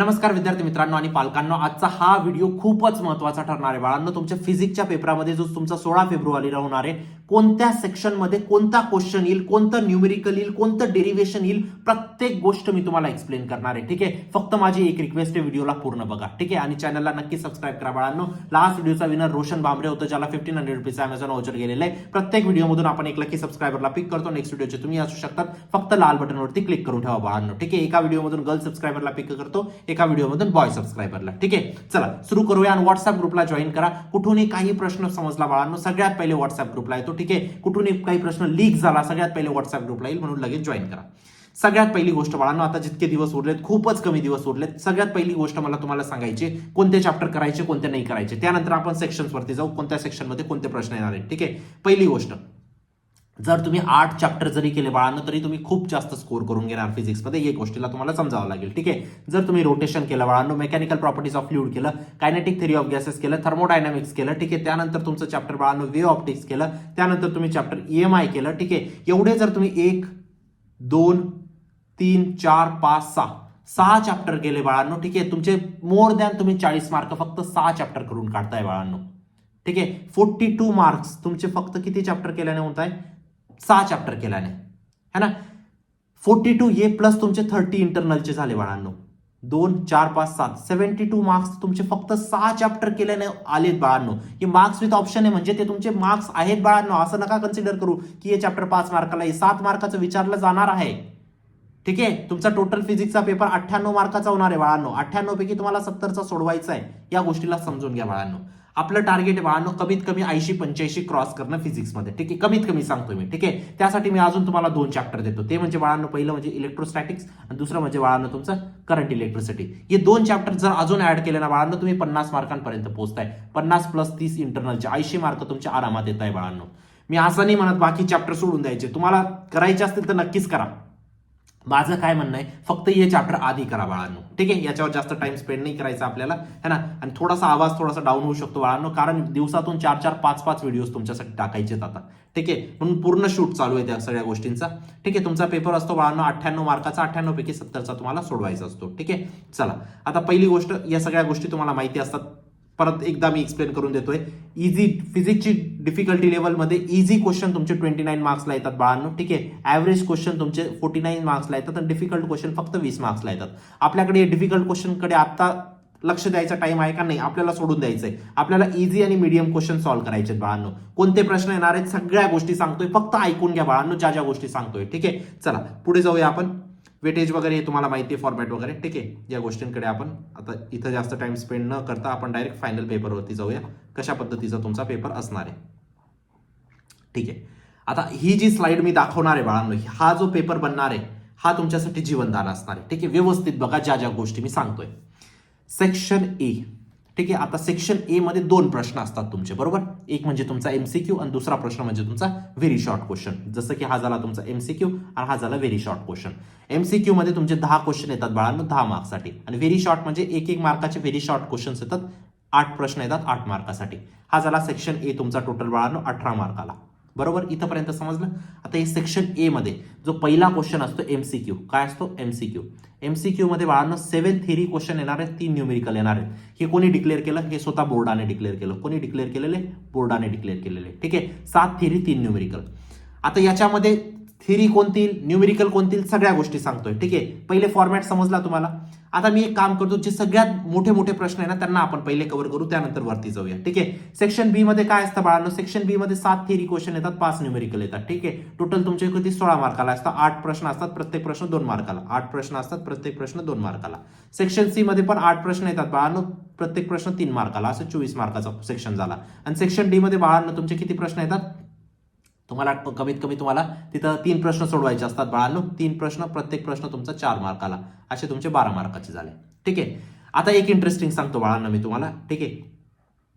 नमस्कार विद्यार्थी मित्रांनो आणि पालकांनो, आजचा हा व्हिडिओ खूपच महत्त्वाचा ठरणार आहे बाळांनो. तुमच्या फिजिक्सच्या पेपरामध्ये जो तुमचा 16 फेब्रुवारीला होणार आहे, कोणत्या सेक्शनमध्ये कोणता क्वेश्चन येईल, कोणतं न्यूमेरिकल येईल, कोणतं डेरिव्हेशन येईल, प्रत्येक गोष्ट मी तुम्हाला एक्सप्लेन करणार आहे. ठीक आहे, फक्त माझी एक रिक्वेस्ट आहे, व्हिडिओला पूर्ण बघा. ठीक आहे, आणि चॅनलला नक्की सबस्क्राईब करा बाळांनो. लास्ट व्हिडिओचा विनर रोशन भांबरे होतं, ज्याला 1500 रुपीचा अमेझॉन व्हाउचर गेलेलं आहे. प्रत्येक व्हिडिओमधून आपण एक लकी सबस्क्रायबरला पिक करतो. नेक्स्ट व्हिडिओचे तुम्ही असू शकतात, फक्त लाल बटनवरती क्लिक करून ठेवा बाळांनो. ठीक आहे, एका व्हिडिओमधून गर्ल सबस्क्रायबरला पिक करतो, एका व्हिडिओमधून बॉय सबस्क्रायबरला. ठीक आहे, चला सुरू करूया. आणि व्हॉट्सअप ग्रुपला जॉईन करा. कुठूनही काही प्रश्न समजला बाळांनो, सगळ्यात पहिले व्हॉट्सअप ग्रुपला येतो. ठीक आहे, कुठूनही काही प्रश्न लीक झाला, सगळ्यात पहिले व्हॉट्सअप ग्रुपला येईल, म्हणून लगेच जॉईन करा. सगळ्यात पहिली गोष्ट बाळांनो, आता जितके दिवस उरलेत, खूपच कमी दिवस उरलेत. सगळ्यात पहिली गोष्ट मला तुम्हाला सांगायची, कोणते चॅप्टर करायचे, कोणते नाही करायचे. त्यानंतर आपण सेक्शन्स वरती जाऊ, कोणत्या सेक्शनमध्ये कोणते प्रश्न येणार आहेत. ठीक आहे, पहिली गोष्ट, जर तुम्ही 8 चॅप्टर जरी केले बाळांनो, तरी तुम्ही खूप जास्त स्कोर करून घेणार फिजिक्समध्ये. एक गोष्टीला तुम्हाला समजावं लागेल. ठीक आहे, जर तुम्ही रोटेशन केलं बाळांनो, मेकॅनिकल प्रॉपर्टीज ऑफ फ्लुइड केलं, कायनेटिक थेरी ऑफ गॅसेस केलं, थर्मोडायनामिक्स केलं. ठीक आहे, त्यानंतर तुमचं चॅप्टर बाळांनो वेव्ह ऑप्टिक्स केलं, त्यानंतर तुम्ही चॅप्टर EMI केलं. ठीक आहे, एवढे जर तुम्ही 1 2 3 4 5 6 चॅप्टर केले बाळांनो, ठीक आहे, तुमचे मोर दॅन तुम्ही 40 मार्क फक्त 6 चॅप्टर करून काढताय बाळांनो. ठीक आहे, 42 मार्क्स तुमचे फक्त किती चॅप्टर केल्याने होत आहे? 6 चॅप्टर केल्याने, है ना. 42 ये प्लस तुमचे 30 इंटरनलचे झाले बाळांनो. 2 4 5 7 72 मार्क्स तुमचे फक्त 6 चॅप्टर केल्याने आलेत बाळांनो. हे मार्क्स विथ ऑप्शन आहे, म्हणजे ते तुमचे मार्क्स आहेत बाळांनो. असं नका कन्सिडर करू की हे चॅप्टर 5 मार्काला आहे, 7 मार्काचं विचारलं जाणार आहे. ठीक आहे, तुमचा टोटल फिजिक्सचा पेपर 98 मार्काचा होणार आहे बाळांनो. 98 पैकी तुम्हाला 70चा सोडवायचा आहे. या गोष्टीला समजून घ्या बाळांनो. आपलं टार्गेट आहे बाळांनो, कमीत कमी 80-85 क्रॉस करणं फिजिक्समध्ये. ठीक आहे, कमीत कमी सांगतोय मी. ठीक आहे, त्यासाठी मी अजून तुम्हाला 2 चॅप्टर देतो. ते म्हणजे बाळांनो, पहिलं म्हणजे इलेक्ट्रोस्टॅटिक्स आणि दुसरं म्हणजे बाळांनो तुमचं करंट इलेक्ट्रिसिटी. हे 2 चॅप्टर जर अजून ऍड केले ना बाळांनो, तुम्ही 50 मार्कांपर्यंत पोहोचताय. 50 प्लस 30 इंटरनलचे 80 मार्क तुमच्या आरामात येत आहे बाळांनो. मी असं नाही म्हणत बाकी चॅप्टर सोडून द्यायचे, तुम्हाला करायचे असतील तर नक्कीच करा. माझं काय म्हणणं आहे, फक्त हे चॅप्टर आधी करा बाळांनो. ठीक आहे, याच्यावर जास्त टाइम स्पेंड नाही करायचा आपल्याला, है ना. आणि थोडासा आवाज थोडासा डाऊन होऊ शकतो बाळांनो, कारण दिवसातून 4-4 5-5 व्हिडिओज तुमच्यासाठी टाकायचे आता. ठीक आहे, म्हणून पूर्ण शूट चालू आहे त्या सगळ्या गोष्टींचा. ठीक आहे, तुमचा पेपर असतो बाळांनो 98 मार्काचा, 98 पैकी 70चा तुम्हाला सोडवायचा असतो. ठीक आहे, चला आता पहिली गोष्ट, या सगळ्या गोष्टी तुम्हाला माहिती असतात, परत एकदा मी एक्सप्लेन करून देतोय. इझी फिजिक्सची डिफिकल्टी लेवलमध्ये इझी क्वेश्चन तुमचे 29 मार्क्सला येतात बाळांनो. ठीक आहे, ऍव्हरेज क्वेश्चन तुमचे 49 मार्क्सला येतात आणि डिफिकल्ट क्वेश्चन फक्त 20 मार्क्सला येतात. आपल्याकडे डिफिकल्ट क्वेश्चनकडे आता लक्ष द्यायचा टाइम आहे का? नाही, आपल्याला सोडून द्यायचंय. आपल्याला इझी आणि मीडियम क्वेश्चन सॉल्व्ह करायचे बाळांनो. कोणते प्रश्न येणार आहेत सगळ्या गोष्टी सांगतोय, फक्त ऐकून घ्या बाळांनो ज्या ज्या गोष्टी सांगतोय. ठीक आहे, चला पुढे जाऊया आपण. वेटेज वगैरे हे तुम्हाला माहिती आहे, फॉर्मॅट वगैरे. ठीक आहे, या गोष्टींकडे आपण आता इथं जास्त टाइम स्पेंड न करता आपण डायरेक्ट फायनल पेपरवरती जाऊया, कशा पद्धतीचा तुमचा पेपर असणार आहे. ठीक आहे, आता ही जी स्लाइड मी दाखवणार आहे बाळांनो, हा जो पेपर बनणार आहे हा तुमच्यासाठी जीवनदान असणार आहे. ठीक आहे, व्यवस्थित बघा ज्या ज्या गोष्टी मी सांगतोय. Section A. ठीक आहे, आता सेक्शन ए मध्ये 2 प्रश्न असतात तुमचे, बरोबर. एक म्हणजे तुमचा MCQ आणि दुसरा प्रश्न म्हणजे तुमचा व्हेरी शॉर्ट क्वेश्चन. जसं की हा झाला तुमचा MCQ आणि हा झाला व्हेरी शॉर्ट क्वेश्चन. MCQ मध्ये तुमचे 10 क्वेश्चन येतात बाळांनो 10 मार्क्ससाठी, आणि व्हेरी शॉर्ट म्हणजे 1-1 मार्काचे व्हेरी शॉर्ट क्वेश्चन्स येतात. 8 प्रश्न येतात 8 मार्कासाठी. हा झाला सेक्शन ए तुमचा टोटल बाळांनो 18 मार्काला. बरोबर, इथंपर्यंत समजलं. आता हे सेक्शन ए मध्ये जो पहिला क्वेश्चन असतो MCQ, काय असतो MCQ मध्ये बाळांनो 7 थेरी क्वेश्चन येणार आहेत, 3 न्यूमेरिकल येणार आहेत. हे कोणी डिक्लेअर केलं? हे स्वतः बोर्डाने डिक्लेअर केलं. कोणी डिक्लेअर केलेले? बोर्डाने डिक्लेअर केलेले. ठीक आहे, 7 थेरी 3 न्यूमेरिकल. आता याच्यामध्ये थेरी कोणती, न्यूमेरिकल कोणती, सगळ्या गोष्टी सांगतोय. ठीक आहे, पहिले फॉर्मॅट समजला तुम्हाला. आता मी एक काम करतो, जे सगळ्यात मोठे मोठे प्रश्न आहे ना त्यांना आपण पहिले कव्हर करू, त्यानंतर वरती जाऊया. ठीक आहे, सेक्शन बी मध्ये काय असतं बाळांनो? सेक्शन बी मध्ये 7 थेरी क्वेश्चन येतात, 5 न्यूमेरिकल येतात. ठीक आहे, टोटल तुमचे किती 16 मार्काला असतात. 8 प्रश्न असतात, प्रत्येक प्रश्न 2 मार्काला. 8 प्रश्न असतात, प्रत्येक प्रश्न 2 मार्काला. सेक्शन सी मध्ये पण 8 प्रश्न येतात बाळांनो, प्रत्येक प्रश्न 3 मार्काला. असं 24 मार्काचा सेक्शन झाला. आणि सेक्शन डी मध्ये बाळांनो तुमचे किती प्रश्न येतात? तुम्हाला कमीत कमी तुम्हाला तिथं 3 प्रश्न सोडवायचे असतात बाळांनो. 3 प्रश्न, प्रत्येक प्रश्न तुमचा 4 मार्काला. असे तुमचे 12 मार्काचे झाले. ठीक आहे, आता एक इंटरेस्टिंग सांगतो बाळांनो मी तुम्हाला. ठीक आहे,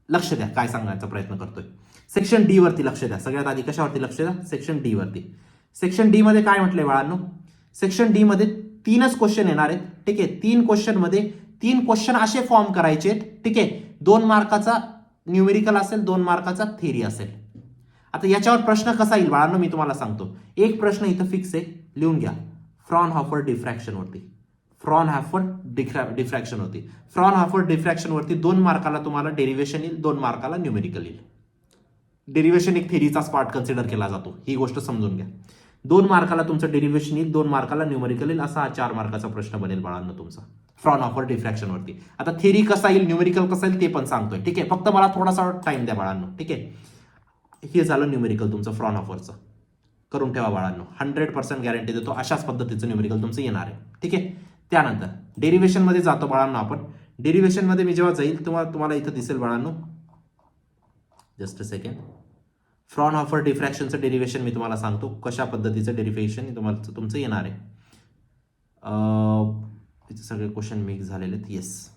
लक्ष द्या काय सांगण्याचा प्रयत्न करतोय. सेक्शन डी वरती लक्ष द्या. सगळ्यात आधी कशावरती लक्ष द्या? सेक्शन डी वरती. सेक्शन डी मध्ये काय म्हटलंय बाळांनो? सेक्शन डी मध्ये 3च क्वेश्चन येणार आहेत. ठीक आहे, 3 क्वेश्चन मध्ये 3 क्वेश्चन असे फॉर्म करायचे. ठीक आहे, 2 मार्काचा न्यूमेरिकल असेल, 2 मार्काचा थेरी असेल. आता याच्यावर प्रश्न कसा येईल बाळांनो मी तुम्हाला सांगतो. एक प्रश्न इथं फिक्स आहे, लिहून घ्या. फ्रॉनहॉफर डिफ्रॅक्शन वरती. फ्रॉनहॉफर डिफ्रॅक्शन होती. फ्रॉनहॉफर डिफ्रॅक्शन वरती 2 मार्काला तुम्हाला डेरिव्हेशन येईल, 2 मार्काला न्यूमेरिकल येईल. डेरिव्हेशन एक थेरीचाच पार्ट कन्सिडर केला जातो, ही गोष्ट समजून घ्या. 2 मार्काला तुमचं डेरिव्हेशन येईल, 2 मार्काला न्यूमेरिकल येईल, असा हा 4 मार्काचा प्रश्न बनेल बाळांनो तुमचा फ्रॉनहॉफर डिफ्रॅक्शन वरती. आता थेरी कसा येईल, न्यूमेरिकल कसं येईल ते पण सांगतोय. ठीक आहे, फक्त मला थोडासा टाइम द्या बाळांनो. ठीक आहे, हे झालं न्यूमेरिकल तुमचं फ्रॉनहॉफरचं. करून ठेवा बाळांनो, 100% गॅरंटी देतो अशाच पद्धतीचं न्यूमेरिकल तुमचं येणार आहे. ठीक आहे, त्यानंतर डेरिव्हेशन मध्ये जातो बाळांनो आपण. डेरिव्हेशन मध्ये मी जेव्हा जाईल तेव्हा तुम्हाला इथं दिसेल बाळांनो, जस्ट अ सेकंड, फ्रॉनहॉफर डिफ्रॅक्शनचं डेरिव्हेशन मी तुम्हाला सांगतो कशा पद्धतीचं डेरिव्हेशन तुम्हाला तुमचं येणार आहे. तिथे सगळे क्वेश्चन मिक्स झालेले आहेत. येस,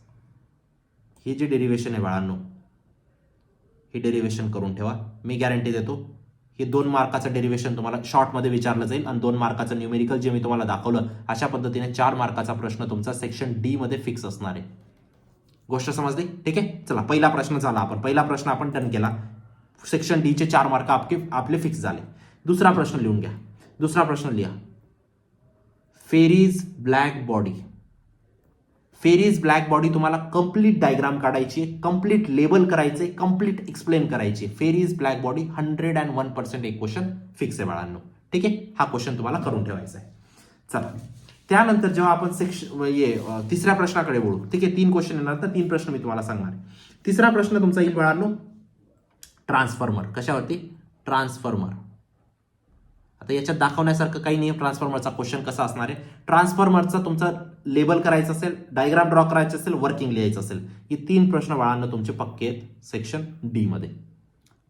हे जे डेरिव्हेशन आहे बाळांनो, हे डेरिव्हेशन करून ठेवा. मी गॅरंटी देतो हे 2 मार्काचं डेरिव्हेशन तुम्हाला शॉर्टमध्ये विचारलं जाईल आणि 2 मार्काचं न्यूमेरिकल जे मी तुम्हाला दाखवलं अशा पद्धतीने 4 मार्काचा प्रश्न तुमचा सेक्शन डी मध्ये फिक्स असणार आहे. गोष्ट समजली? ठीक आहे, चला पहिला प्रश्न झाला. पहिला प्रश्न आपण डन केला. सेक्शन डी चे 4 मार्क आपले फिक्स झाले. दुसरा प्रश्न लिहून घ्या. दुसरा प्रश्न लिहा, Ferry's black body. Ferry's black body तुम्हाला कंप्लीट डायग्राम काढायची, कंप्लीट लेबल करायचे, कंप्लीट एक्सप्लेन करायची. फेरीज ब्लॅक बॉडी 101% एक क्वेश्चन फिक्स आहे बाळांनो. ठीक आहे, हा क्वेश्चन तुम्हाला करून ठेवायचा आहे. चला, त्यानंतर जेव्हा आपण तिसऱ्या प्रश्नाकडे बोलू. ठीक आहे, 3 क्वेश्चन येणार, तर 3 प्रश्न मी तुम्हाला सांगणार आहे. तिसरा प्रश्न तुमचा येईल बाळांनो, ट्रान्सफॉर्मर. कशावरती? ट्रान्सफॉर्मर. आता याच्यात दाखवण्यासारखं काही नाही. ट्रान्सफॉर्मरचा क्वेश्चन कसा असणार आहे, ट्रान्सफॉर्मरचा तुमचा लेबल करायचं असेल, डायग्राम ड्रॉ करायचं असेल, वर्किंग लिहायचं असेल, हे 3 प्रश्न बाळांनो तुमचे पक्के आहेत सेक्शन डी मध्ये.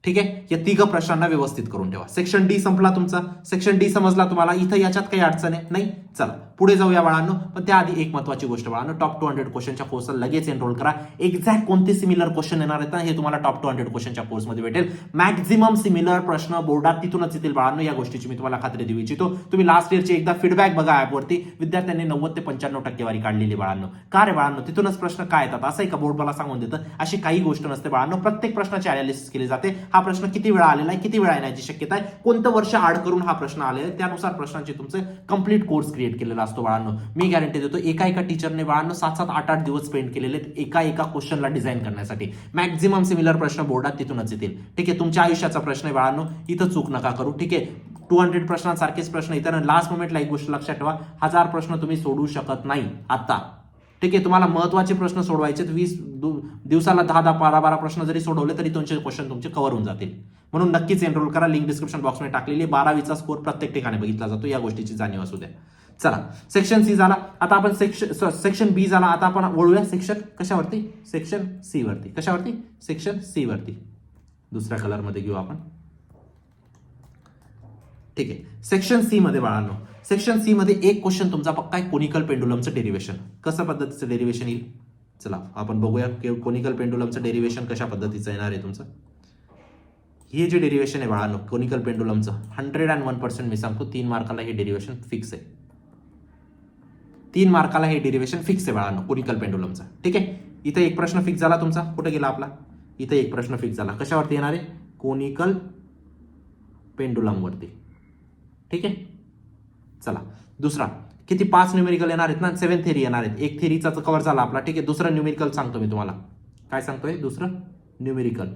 ठीक आहे, या 3 प्रश्नांना व्यवस्थित करून ठेवा. सेक्शन डी संपला तुमचा. सेक्शन डी समजला तुम्हाला. इथं याच्यात काही अडचण आहे नाही. चला पुढे जाऊया बाळांनो. पण त्याआधी एक महत्वाची गोष्ट बाळांनो, टॉप 200 क्वेश्चनच्या कोर्सला लगेच एनरोल करा. एक्झॅक्ट कोणते सिमिलर क्वेश्चन येणार आहेत ना, हे तुम्हाला टॉप 200 क्वेश्चनच्या कोर्समध्ये भेटेल. मॅक्झिमम सिमिलर प्रश्न बोर्डात तिथूनच येतील बाळांनो. या गोष्टीची मी तुम्हाला खात्री देऊ इच्छितो. तुम्ही लास्ट इयरचे एकदा फीडबॅक बघा ऍपवरती, विद्यार्थ्यांनी 90 ते 95 टक्केवारी काढलेली बाळांनो. का रे बाळांनो? तिथूनच प्रश्न काय येतात असं आहे का बोर्ड मला सांगून देतं? अशी काही गोष्ट नसते बाळांनो. प्रत्येक प्रश्नाची अनालिसिस केली जाते. हा प्रश्न किती वेळा आलेला आहे, किती वेळा येण्याची शक्यता आहे, कोणतं वर्ष आड करून हा प्रश्न आलेला आहे, त्यानुसार प्रश्नांचे तुमचे कंप्लीट कोर्स क्रिएट केलेला असतो बाळांनो. मी गॅरंटी देतो एका टीचरने बाळांनो 7-7, 8-8 दिवस स्पेंड केलेले एका क्वेश्चनला डिझाईन करण्यासाठी. मॅक्झिमम सिमिलर प्रश्न बोर्डात तिथूनच येतील. ठीक आहे, तुमच्या आयुष्याचा प्रश्न आहे बाळांनो, इथं चूक नका करू. ठीक आहे, 200 प्रश्नांसारखेच प्रश्न इतर लास्ट मोमेंटला एक गोष्ट लक्षात ठेवा, 1000 प्रश्न तुम्ही सोडवू शकत नाही आता. ठीक आहे, तुम्हाला महत्वाचे प्रश्न सोडवायचे, 20 दिवसाला 10-10, 12-12 प्रश्न जरी सोडवले तरी तुमचे क्वेश्चन तुमचे कव्हर होऊन जातील. म्हणून नक्कीच एनरोल करा. लिंक डिस्क्रिप्शन बॉक्समध्ये टाकलेली. 12वीचा स्कोर प्रत्येक ठिकाणी बघितला जातो, या गोष्टीची जाणीव असू द्या. चला, सेक्शन सी झाला. आता आपण सेक्शन बी झाला. आता आपण वळूया सेक्शन कशावरती, सेक्शन सी वरती. कशावरती? सेक्शन सी वरती. दुसऱ्या कलर मध्ये घेऊ आपण. ठीक आहे, सेक्शन सी मध्ये बाळांनो, सेक्शन सी मध्ये एक क्वेश्चन तुमचा पक्का आहे, कोनिकल पेंडुलमचं डेरिव्हेशन. कसं पद्धतीचं डेरिव्हेशन येईल चला आपण बघूया. कोनिकल पेंडुलमचं डेरिव्हेशन कशा पद्धतीचं येणार आहे तुमचं. हे जे डेरिव्हेशन आहे बाळांनो कोनिकल पेंडुलमचं 101% मी सांगतो 3 मार्काला हे डेरिव्हेशन फिक्स आहे. 3 मार्काला हे डेरिव्हेशन फिक्स आहे बाळांनो कोनिकल पेंडुलमचं. ठीक आहे, इथे एक प्रश्न फिक्स झाला तुमचा. कुठे गेला आपला? इथे एक प्रश्न फिक्स झाला. कशावरती येणार आहे? कोनिकल पेंडुलम वरती. ठीक आहे, चला दुसरा किती 5 न्यूमेरिकल येणार आहेत ना, 7 थेरी येणार आहेत. एक थेरीचा कव्हर झाला आपला. ठीक आहे, दुसरा न्यूमेरिकल सांगतो मी तुम्हाला. काय सांगतोय? दुसरं न्यूमेरिकल.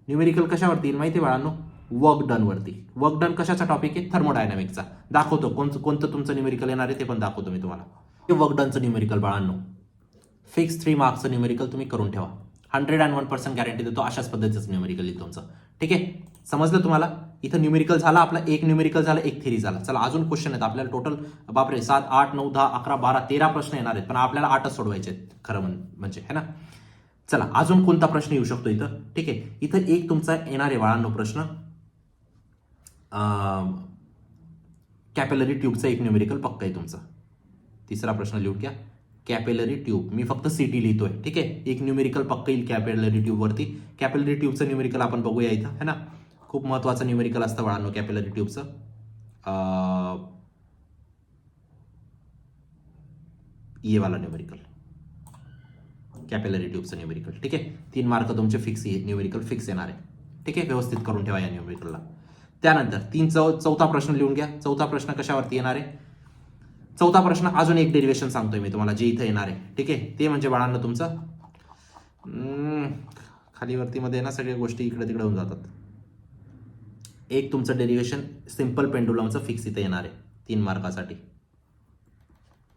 न्यूमेरिकल कशावरती येईल माहिती आहे बाळांनो? वर्क डन वरती. वर्क डन कशाचा टॉपिक आहे? थर्मोडायनामिक्सचा. दाखवतो कोणतं तुमचं न्यूमेरिकल येणार आहे ते पण दाखवतो मी तुम्हाला. हे वर्क डनचं न्यूमेरिकल बाळांनो फिक्स 3 मार्क्सचं न्यूमेरिकल तुम्ही करून ठेवा. 101% गॅरंटी देतो अशाच पद्धतीचं न्यूमेरिकल येईल तुमचं. ठीक आहे, समजलं तुम्हाला? इथं न्यूमेरिकल झाला आपला, एक न्यूमेरिकल झाला, एक थेरी झाला. चला अजून क्वेश्चन आहेत आपल्याला. टोटल बापरे 7, 8, 9, 10, 11, 12, 13 प्रश्न येणार आहेत, पण आपल्याला 8च सोडवायचे आहेत खरं म्हणजे, है ना. चला अजून कोणता प्रश्न येऊ शकतो इथं? ठीक आहे, इथं एक तुमचा येणार आहे बाळांनो प्रश्न, कॅपिलरी ट्यूबचा एक न्यूमेरिकल पक्का आहे तुमचा. तिसरा प्रश्न लिहून घ्या, कॅपिलरी ट्यूब. मी फक्त सिटी लिहितोय. ठीक आहे, एक न्यूमेरिकल पक्का येईल कॅपिलरी ट्यूब वरती. कॅपिलरी ट्यूबचं न्यूमेरिकल आपण बघूया इथं, है ना. खूप महत्वाचं न्यूमेरिकल असतं बाळांनो कॅपिलरी ट्यूबचं. ये वाला न्यूमेरिकल, कॅपिलरी ट्यूबचं न्यूमेरिकल. ठीक आहे, 3 मार्क तुमचे फिक्स न्यूमेरिकल फिक्स येणार आहे. ठीक आहे, व्यवस्थित करून ठेवा या न्यूमेरिकलला. त्यानंतर चौथा प्रश्न लिहून घ्या. चौथा प्रश्न कशावरती येणार आहे? चौथा प्रश्न अजून एक डेरिव्हेशन सांगतोय मी तुम्हाला जे इथे येणार आहे, ठीक आहे. ते म्हणजे बाळांनो तुमचं खाली वरतीमध्ये ना सगळ्या गोष्टी इकडे तिकडे होऊन जातात. एक तुमचं डेरिव्हेशन सिंपल पेंडुलमचं फिक्स इथे येणार आहे 3 मार्कासाठी,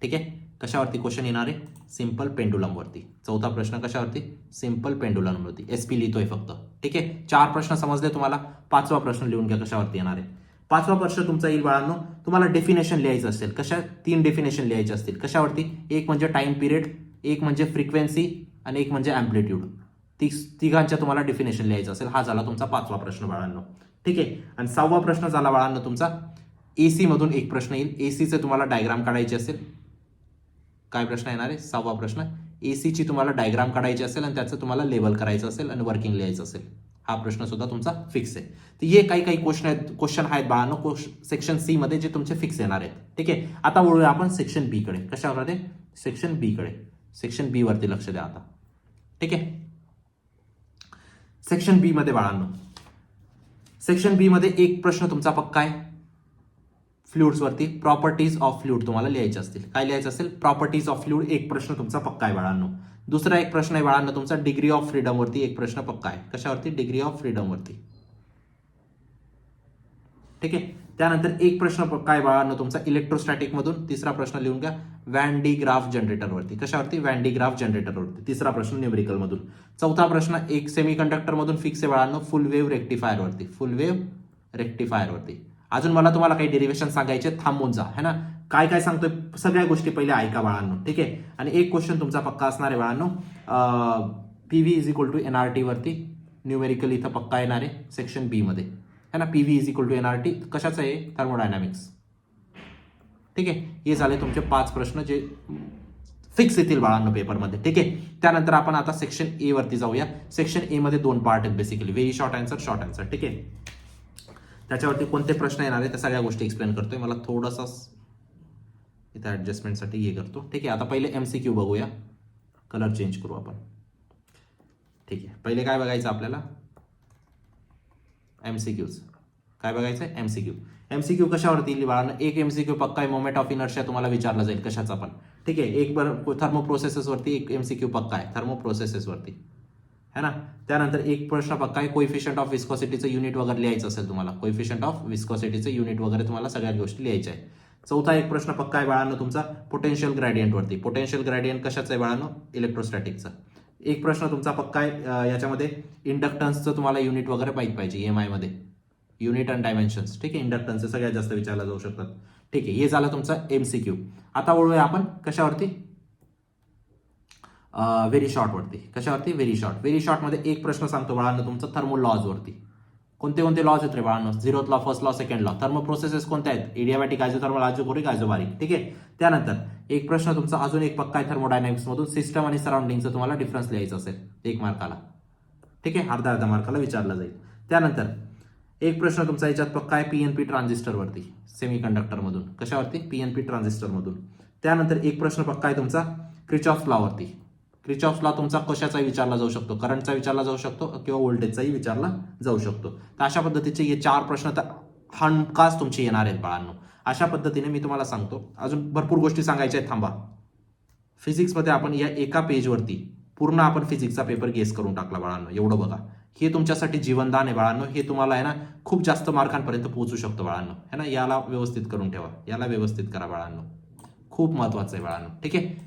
ठीक आहे. कशावरती क्वेश्चन येणार आहे? सिंपल पेंडुलमवरती. चौथा प्रश्न कशावरती? सिंपल पेंडुलमवरती. एसपी लिहितोय फक्त, ठीक आहे. 4 प्रश्न समजले तुम्हाला. 5वा प्रश्न लिहून घ्या कशावरती येणार आहे. 5वा प्रश्न तुमचा येईल बाळांनो, तुम्हाला डेफिनेशन लिहायचं असेल. कशा 3 डेफिनेशन लिहायचे असतील. कशावरती? एक म्हणजे टाइम पिरियड, एक म्हणजे फ्रिक्वेन्सी आणि एक म्हणजे अँप्लिट्यूड. तिघांच्या तुम्हाला डेफिनेशन लिहायचं असेल. हा झाला तुमचा 5वा प्रश्न बाळांनो, ठीक आहे. आणि 6वा प्रश्न झाला बाळांनो तुमचा एसी मधून एक प्रश्न येईल. एसीचे तुम्हाला डायग्राम काढायचे असेल. काय प्रश्न येणार आहे? 6वा प्रश्न. एसीची तुम्हाला डायग्राम काढायची असेल आणि त्याचं तुम्हाला लेबल करायचं असेल आणि वर्किंग लिहायचं असेल. हा प्रश्न सुद्धा तुमचा फिक्स आहे. तर हे काही क्वेश्चन आहेत बाळांनो सेक्शन सी मध्ये जे तुमचे फिक्स येणार आहेत, ठीक आहे. आता वळूया आपण सेक्शन बी कडे. कशावर? सेक्शन बी कडे. सेक्शन बी वरती लक्ष द्या आता, ठीक आहे. सेक्शन बी मध्ये बाळांनो, सेक्शन बी मध्ये एक प्रश्न तुमचा पक्का आहे. फ्लुइड्स वरती प्रॉपर्टीज ऑफ फ्लुइड तुम्हाला लिहायचे असतील. काय लिहायचं असेल? प्रॉपर्टीज ऑफ फ्लुइड एक प्रश्न तुमचा पक्का आहे बाळांनो. दुसरा एक प्रश्न आहे बाळांनो तुमचा डिग्री ऑफ फ्रीडम वरती एक प्रश्न पक्का आहे. कशावरती? डिग्री ऑफ फ्रीडम वरती, ठीक आहे. त्यानंतर एक प्रश्न पक्का आहे बाळांनो तुमचा इलेक्ट्रोस्टॅटिक मधून. तिसरा प्रश्न लिहून घ्या व्हॅन डी ग्राफ जनरेटर वरती. कशावरती? व्हॅन डी ग्राफ जनरेटर वरती. तिसरा प्रश्न न्यूमेरिकल मधून. चौथा प्रश्न एक सेमीकंडक्टर मधून फिक्स आहे बाळांनो फुल वेव्ह रेक्टिफायर वरती. फुल वेव्ह रेक्टिफायर वरती. अजून मला तुम्हाला काही डेरिव्हेशन सांगायचे, थांबून जा, है ना. काय काय सांगतोय सगळ्या गोष्टी पहिले ऐका बाळांनो, ठीक आहे. आणि एक क्वेश्चन तुमचा पक्का असणार आहे बाळांनो PV is equal to nRT वरती. न्यूमेरिकल इथं पक्का येणार आहे सेक्शन बी मध्ये, है ना. PV is equal to nRT कशाचं आहे? थर्मोडायनामिक्स, ठीक आहे. हे झाले तुमचे 5 प्रश्न जे फिक्स येतील बाळांनो पेपरमध्ये, ठीक आहे. त्यानंतर आपण आता सेक्शन ए वरती जाऊया. सेक्शन ए मध्ये 2 पार्ट आहेत basically, very short answer, short answer, ठीक आहे. त्याच्यावरती कोणते प्रश्न येणार आहे त्या सगळ्या गोष्टी एक्सप्लेन करतोय. मला थोडासा इथे ऍडजस्टमेंटसाठी हे करतो, ठीक आहे. आता पहिले एमसीक्यू बघूया. कलर चेंज करू आपण, ठीक आहे. पहिले काय बघायचं आपल्याला? एमसीक्यूज. काय बघायचं? एमसीक्यू. एमसीक्यू कशावरती येईल बाळांनो? एक एमसीक्यू पक्का आहे मोमेंट ऑफ इनर्शिया तुम्हाला विचारला जाईल कशाचा पण, ठीक आहे. एक थर्मो प्रोसेसेस वरती एक एमसीक्यू पक्का आहे थर्मो प्रोसेसेस वरती, है ना. त्यानंतर एक प्रश्न पक्का आहे कोइफिशियंट ऑफ विस्कोसिटीचं युनिट वगैरे लिहायचं असेल तुम्हाला. कोइफिशियंट ऑफ विस्कोसिटीचं युनिट वगैरे तुम्हाला सगळ्या गोष्टी लिहायच्या आहे. चौथा एक प्रश्न पक्का आहे बाळांनो तुमचा पोटेन्शियल ग्रेडियंट वरती. पोटेन्शियल ग्रेडियंट कशाचं आहे बाळांनो? इलेक्ट्रोस्टॅटिकचं. एक प्रश्न तुमचा पक्का आहे याच्यामध्ये इंडक्टन्सचं तुम्हाला युनिट वगैरे माहित पाहिजे. EMI मध्ये युनिट अँड डायमेन्शन्स, ठीक आहे. इंडक्टन्सचं सगळ्यात जास्त विचारला जाऊ शकतात, ठीक आहे. हे झालं तुमचा एमसीक्यू. आता वळूया आपण कशावरती? व्हेरी शॉर्ट वरती. कशावरती? Very short. व्हेरी शॉर्ट मध्ये एक प्रश्न सांगतो बाळांनो तुमचा थर्मो लॉज वरती. कोणते कोणते लॉज आहेत रे बाळांनो? 0th law, 1st law, 2nd law. Thermo processes कोणत्या आहेत? एडियाबॅटिक, आयझोथर्मल, आयझोकोरिक, आयझोबारिक, ठीक आहे. त्यानंतर एक प्रश्न तुमचा अजून एक पक्का आहे थर्मोडायनामिक्स मधून सिस्टम आणि सराउंडिंगचं तुम्हाला डिफरन्स लिहायचं असेल 1 मार्काला, ठीक आहे. अर्धा मार्काला विचारला जाईल. त्यानंतर एक प्रश्न तुमचा याच्यात पक्का आहे पीएनपी ट्रान्झिस्टर वरती सेमीकंडक्टर मधून. कशावरती? पीएनपी ट्रान्झिस्टर मधून. त्यानंतर एक प्रश्न पक्का आहे तुमचा क्रिचॉफ लॉ वरती. क्रिचॉफ लॉ तुमचा कशाचाही विचारला जाऊ शकतो, करंटचा विचारला जाऊ शकतो किंवा व्होल्टेजचाही विचारला जाऊ शकतो. तर अशा पद्धतीचे हे 4 प्रश्न तर हमखास तुमचे येणार आहेत बाळांनो. अशा पद्धतीने मी तुम्हाला सांगतो. अजून भरपूर गोष्टी सांगायच्या आहेत, थांबा. फिजिक्समध्ये आपण या एका पेजवरती पूर्ण आपण फिजिक्सचा पेपर गेस करून टाकला बाळांनो. एवढं बघा, हे तुमच्यासाठी जीवनदान आहे बाळांनो. हे तुम्हाला आहे ना खूप जास्त मार्कांपर्यंत पोहोचू शकतो बाळांनो, है ना. याला व्यवस्थित करून ठेवा, याला व्यवस्थित करा बाळांनो, खूप महत्वाचं आहे बाळांनो, ठीक आहे.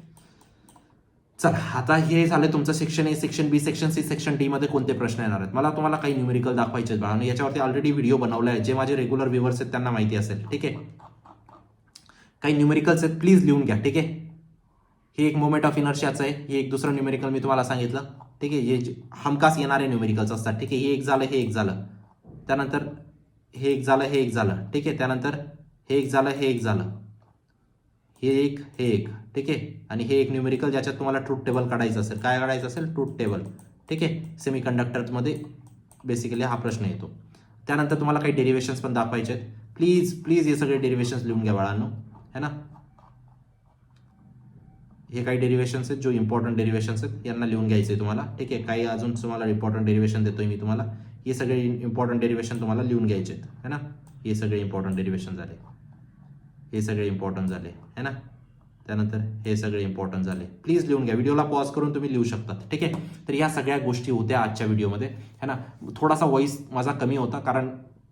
चला आता हे झालं तुमचं section A, section B, section C, section D मध्ये कोणते प्रश्न येणार आहेत. मला तुम्हाला काही न्यूमेरिकल दाखवायचे आहेत बाळांनो. याच्यावरती ऑलरेडी व्हिडिओ बनवला आहे, जे माझे रेग्युलर व्ह्युअर्स आहेत त्यांना माहिती असेल, ठीक आहे. काही न्यूमेरिकल्स आहेत, प्लीज लिहून घ्या, ठीक आहे. हे एक मोमेंट ऑफ इनर्शियाचं आहे. हे एक दुसरं न्यूमेरिकल मी तुम्हाला सांगितलं, ठीक आहे. हे हमखास येणारे न्यूमेरिकल्स असतात, ठीक आहे. हे एक झालं, हे एक झालं. त्यानंतर हे एक झालं, हे एक झालं, ठीक आहे. त्यानंतर हे एक झालं, हे एक झालं. हे एक, हे एक, ठीक आहे. आणि हे एक न्यूमेरिकल ज्याच्यात तुम्हाला ट्रूथ टेबल काढायचं असेल. काय काढायचं असेल? ट्रूथ टेबल, ठीक आहे. सेमीकंडक्टरमध्ये बेसिकली हा प्रश्न येतो. त्यानंतर तुम्हाला काही डेरिव्हेशन्स पण दाखवायचे आहेत. प्लीज हे सगळे डेरिव्हेशन्स लिहून घ्या बाळांनो, है ना. हे काही डेरिव्हेशन्स आहेत, जो इम्पॉर्टंट डेरिव्हेशन्स आहेत यांना लिहून घ्यायचे तुम्हाला, ठीक आहे. काही अजून तुम्हाला इम्पॉर्टंट डेरिव्हेशन देतोय मी तुम्हाला. हे सगळे इम्पॉर्टंट डेरिव्हेशन तुम्हाला लिहून घ्यायचे आहेत, है ना. हे सगळे इम्पॉर्टंट डेरिव्हेशन झाले. हे सगळे इम्पॉर्टंट झाले है ना, त्यानंतर हे सगळे इम्पॉर्टंट झाले. प्लीज लिहून घ्या, व्हिडिओला पॉज करून तुम्ही लिहू शकतात. ठीक आहे, तर या सगळ्या गोष्टी होत्या आजच्या व्हिडिओमध्ये है ना. थोडासा व्हॉइस माझा कमी होता कारण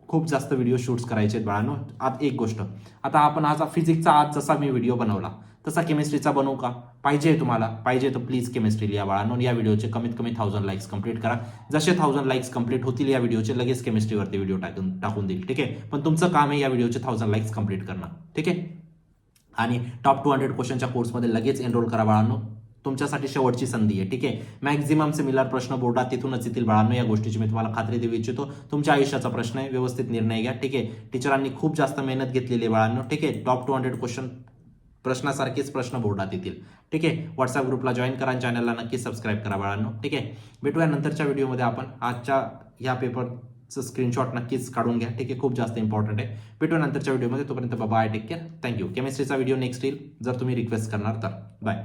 खूप जास्त व्हिडिओ शूट्स करायचे आहेत बाळांनो. आज एक गोष्ट, आता आपण आज फिजिक्सचा आज जसा मी व्हिडिओ बनवला तसा केमिस्ट्रीचा बनवू का? पाहिजे तुम्हाला, पाहिजे तर प्लीज केमिस्ट्री लिहा बाळांनो. या व्हिडिओचे कमीत कमी 1000 लाईक्स कंप्लीट करा. जसे 1000 लाईक्स कंप्लीट होतील या व्हिडिओचे लगेच केमिस्ट्रीवरती व्हिडिओ टाकून देईल. ठीक आहे, पण तुमचं काम आहे या व्हिडिओचे 1000 लाईक्स कंप्लीट करणं. ठीक आहे, आणि टॉप 200 क्वेश्चनच्या कोर्समध्ये लगेच एनरोल करा बाळांनो. तुमच्यासाठी शेवटची संधी आहे. ठीक आहे, मॅक्झिमम सिमिलर प्रश्न बोर्डात तिथूनच येतील बाळांनो. या गोष्टीची मी तुम्हाला खात्री देऊ इच्छितो. तुमच्या आयुष्याचा प्रश्न आहे, व्यवस्थित निर्णय घ्या. ठीक आहे, टीचरांनी खूप जास्त मेहनत घेतलेली आहे बाळांनो. ठीक आहे, टॉप 200 क्वेश्चन प्रश्नासारखेच प्रश्न बोर्डात येतील. ठीक आहे, व्हॉट्सअप ग्रुपला जॉईन करा, चॅनलला नक्की सबस्क्राईब करा बाळांनो. ठीक आहे, भेटूया नंतरच्या व्हिडिओमध्ये. आपण आजच्या ह्या पेपरचं स्क्रीनशॉट नक्कीच काढून घ्या. ठीक आहे, खूप जास्त इम्पॉर्टंट आहे. भेटूया नंतरच्या व्हिडिओमध्ये. तोपर्यंत बाय, टेक केअर, थँक्यू. केमिस्ट्रीचा व्हिडिओ नेक्स्ट येईल जर तुम्ही रिक्वेस्ट करणार तर. बाय.